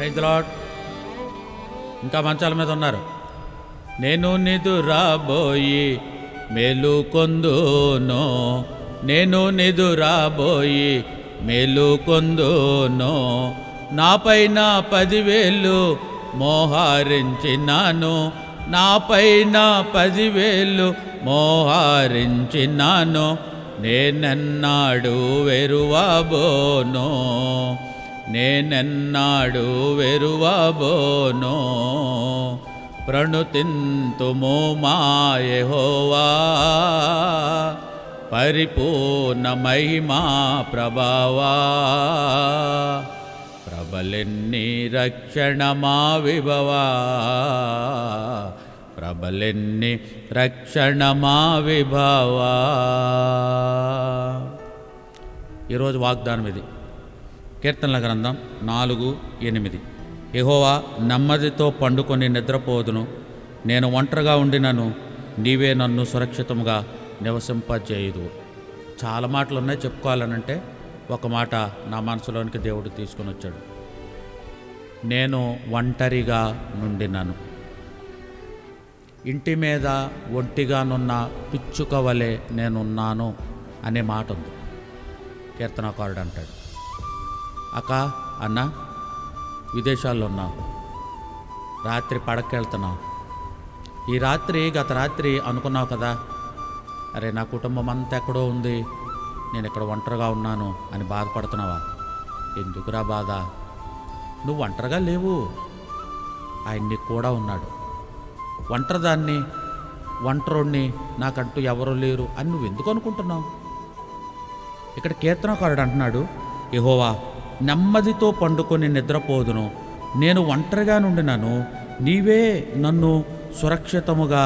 Praise the lord. ఇంకా మంచాల మీద ఉన్నారు. నేను నిదురాబోయి మేలుకొందును, నేను నిదురాబోయి మేలుకొందును, నాపైన 10,000 మోహరించినాను, నాపైన 10,000 మోహరించినాను, నేనెన్నాడు వెరువబోను, నేనెన్నాడు వెరువబోను. ప్రణుతింతుము మా యెహోవా పరిపూర్ణ మహిమా ప్రభావా, ప్రబలెన్ని రక్షణ మా విభవా, ప్రబలెన్ని రక్షణ మా విభవా. ఈరోజు వాగ్దానం ఇది. కీర్తనల గ్రంథం 4:8. యెహోవా నెమ్మదితో పండుకొని నిద్రపోదును, నేను ఒంటరిగా ఉండినను నీవే నన్ను సురక్షితంగా నివసింపజేయుదు. చాలా మాటలు ఉన్నాయి చెప్పుకోవాలనంటే, ఒక మాట నా మనసులోనికి దేవుడు తీసుకొని వచ్చాడు. నేను ఒంటరిగా నుండినను. ఇంటి మీద ఒంటిగానున్న పిచ్చుక వలె నేనున్నాను అనే మాట ఉంది. కీర్తనకారుడు అంటాడు, అక్క అన్న విదేశాల్లో ఉన్నావు, రాత్రి పడకెళ్తున్నావు, ఈ రాత్రి గత రాత్రి అనుకున్నావు కదా, అరే నా కుటుంబం అంతా ఎక్కడో ఉంది, నేను ఇక్కడ ఒంటరిగా ఉన్నాను అని బాధపడుతున్నావా? ఎందుకురా బాధ? నువ్వు ఒంటరిగా లేవు, ఆయన నీకు కూడా ఉన్నాడు. ఒంటరిదాన్ని, ఒంటరోడిని, నాకంటూ ఎవరూ లేరు అని నువ్వు ఎందుకు అనుకుంటున్నావు? ఇక్కడ కీర్తనకారుడు అంటున్నాడు, యెహోవా నెమ్మదితో పండుకొని నిద్రపోదును, నేను ఒంటరిగా నుండినను నీవే నన్ను సురక్షితముగా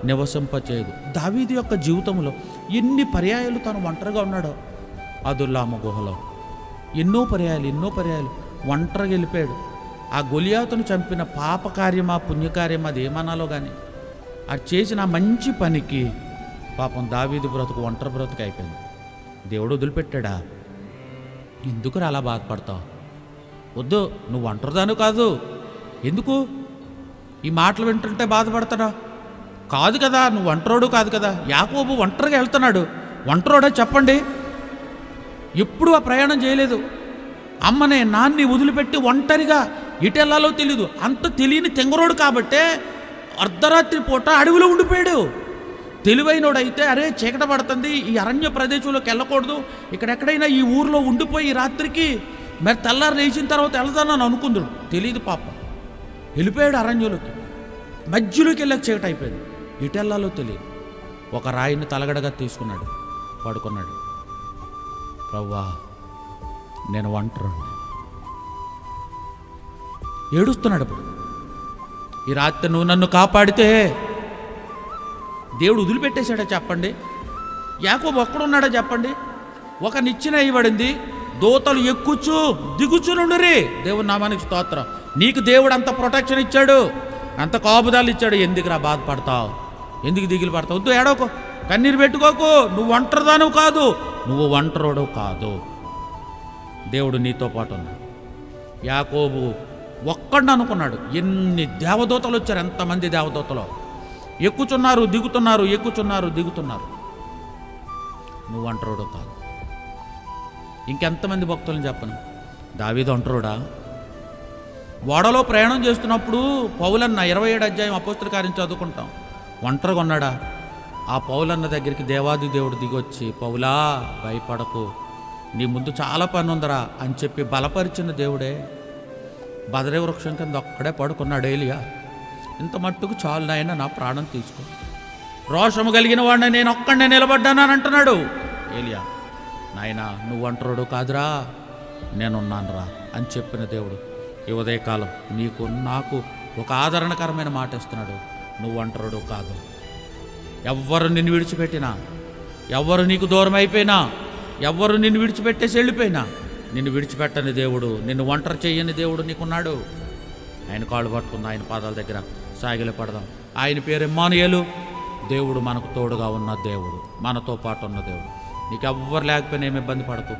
నివసింపచేయదు. దావీదు యొక్క జీవితంలో ఎన్ని పర్యాయాలు తను ఒంటరిగా ఉన్నాడో. అదుల్లాము గుహలో ఎన్నో పర్యాయాలు ఒంటరిగా వెళ్ళిపోయాడు. ఆ గొలియాతును చంపిన పాపకార్యమా పుణ్యకార్యమా అది ఏమనాలో కానీ, అది చేసిన మంచి పనికి పాపం దావీదు బ్రతుకు ఒంటరి బ్రతుకు అయిపోయింది. దేవుడు వదిలిపెట్టాడా? ఎందుకు అలా బాధపడతావు? వద్దు, నువ్వు ఒంటరిదాను కాదు. ఎందుకు ఈ మాటలు వింటుంటే బాధపడతాడా? కాదు కదా, నువ్వు ఒంటరోడు కాదు కదా. యాకోబు ఒంటరిగా వెళ్తున్నాడు. ఒంటరోడా చెప్పండి? ఎప్పుడు ఆ ప్రయాణం చేయలేదు. అమ్మనే నాన్ని వదిలిపెట్టి ఒంటరిగా ఇటెల్లాలో తెలీదు. అంత తెలియని తెంగరోడు కాబట్టే అర్ధరాత్రి పూట అడవిలో ఉండిపోయాడు. తెలివైనోడైతే అరే చీకట పడుతుంది, ఈ అరణ్య ప్రదేశంలోకి వెళ్ళకూడదు, ఇక్కడెక్కడైనా ఈ ఊరిలో ఉండిపోయి ఈ రాత్రికి మరి తెల్లారు లేచిన తర్వాత వెళ్తానని అనుకుందుడు. తెలియదు పాప. వెళ్ళిపోయాడు అరణ్యంలోకి. మధ్యలోకి వెళ్ళాక చీకట అయిపోయింది. ఇటెల్లాలో తెలియదు. ఒక రాయిని తలగడగా తీసుకున్నాడు, పడుకున్నాడు. ప్రవ్వా నేను ఒంటరిని. ఏడుస్తున్నాడు. అప్పుడు ఈ రాత్రి నువ్వు నన్ను కాపాడితే దేవుడు వదిలిపెట్టేశాడా చెప్పండి? యాకోబు ఒక్కడున్నాడా చెప్పండి? ఒక నిచ్చెన ఇవ్వడింది, దూతలు ఎక్కుచు దిగుచునుండురి. దేవుని నామానికి స్తోత్రం. నీకు దేవుడు అంత ప్రొటెక్షన్ ఇచ్చాడు, అంత కాపుదాలు ఇచ్చాడు. ఎందుకురా బాధపడతావు? ఎందుకు దిగులు పడతావు? వద్దు, ఏడోకో, కన్నీరు పెట్టుకోకు. నువ్వు ఒంటరిదాను కాదు, నువ్వు ఒంటరోడు కాదు. దేవుడు నీతో పాటు ఉన్నాడు. యాకోబు ఒక్కడిని అనుకున్నాడు. ఎన్ని దేవదూతలు వచ్చారు, ఎంతమంది దేవదూతలు ఎక్కుచున్నారు దిగుతున్నారు, ఎక్కుచున్నారు దిగుతున్నారు. నువ్వు ఒంటరోడు కాదు. ఇంకెంతమంది భక్తులను చెప్పను. దావీదు ఒంటరోడా? ఓడలో ప్రయాణం చేస్తున్నప్పుడు పౌలన్న 27వ అధ్యాయం అపోస్తల కార్యం చదువుకుంటాం. ఒంటరిగా ఉన్నాడా? ఆ పౌలన్న దగ్గరికి దేవాది దేవుడు దిగొచ్చి, పౌలా భయపడకు, నీ ముందు చాలా పని ఉందరా అని చెప్పి బలపరిచిన దేవుడే. బదరీ వృక్షం కింద ఒక్కడే పడుకున్నాడు ఏలియా. ఇంత మట్టుకు చాలు నాయన, నా ప్రాణం తీసుకో, రోషము కలిగిన వాడిని నేను ఒక్కడే నిలబడ్డాను అని అంటున్నాడు ఏలియా. నాయన నువ్వు ఒంటరోడు కాదురా, నేనున్నానురా అని చెప్పిన దేవుడు ఈ ఉదయకాలం నీకు నాకు ఒక ఆదరణకరమైన మాట ఇస్తున్నాడు. నువ్వు ఒంటరోడు కాదు. ఎవ్వరు నిన్ను విడిచిపెట్టినా, ఎవ్వరు నీకు దూరం అయిపోయినా, ఎవ్వరు నిన్ను విడిచిపెట్టేసి వెళ్ళిపోయినా, నిన్ను విడిచిపెట్టని దేవుడు, నిన్ను ఒంటరి చేయని దేవుడు నీకున్నాడు. ఆయన కాళ్ళు పట్టుకుందాం, ఆయన పాదాల దగ్గర సాగిలి పడదాం. ఆయన పేరు ఇమ్మానుయేలు, దేవుడు మనకు తోడుగా ఉన్న దేవుడు, మనతో పాటు ఉన్న దేవుడు. నీకు ఎవ్వరు లేకపోయినా ఏమి ఇబ్బంది పడకు,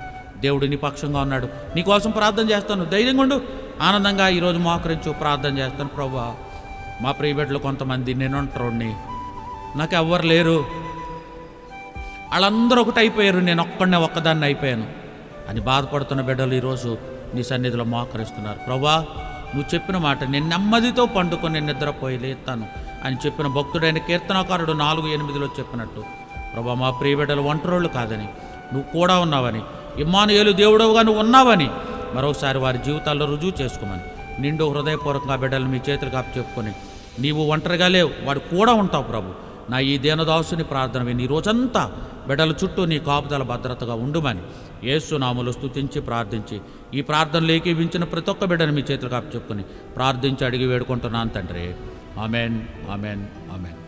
దేవుడు నీ పక్షంగా ఉన్నాడు. నీకోసం ప్రార్థన చేస్తాను, ధైర్యంగా ఉండు. ఆనందంగా ఈరోజు మోకరించు ప్రార్థన చేస్తాను. ప్రభువా, మా ప్రియబిడ్డలు కొంతమంది నేను ఒంటరిని, నాకు ఎవ్వరు లేరు, వాళ్ళందరూ ఒకటి అయిపోయారు, నేను ఒక్కదాన్ని అయిపోయాను అని బాధపడుతున్న బిడ్డలు ఈరోజు నీ సన్నిధిలో మోకరిస్తున్నారు. ప్రభువా, నువ్వు చెప్పిన మాట, నేను నెమ్మదితో పండుకొని నిద్రపోయి లేస్తాను అని చెప్పిన భక్తుడైన కీర్తనకారుడు 4:8 చెప్పినట్టు, ప్రభువా, మా ప్రియబిడ్డలు ఒంటరోళ్ళు కాదని, నువ్వు కూడా ఉన్నావని, ఇమ్మానుయేలు దేవుడవుగా నువ్వు ఉన్నావని మరొకసారి వారి జీవితాల్లో రుజువు చేసుకోమని నిండు హృదయపూర్వకంగా బిడ్డలు మీ చేతులకు చెప్పుకొని, నీవు ఒంటరిగా లేవు, వాడు కూడా ఉంటావు ప్రభు. నా ఈ దీనదాసుని ప్రార్థన విని ఈ రోజంతా బిడ్డల చుట్టూ నీ కాపుదల భద్రతగా ఉండుమని యేసు నామములో స్తుతించి ప్రార్థించి ఈ ప్రార్థనలు ఏకీవించిన ప్రతి ఒక్క బిడ్డను మీ చేతులకు చెప్పుకొని ప్రార్థించి అడిగి వేడుకుంటున్నాను తండ్రి. Amen, amen, amen.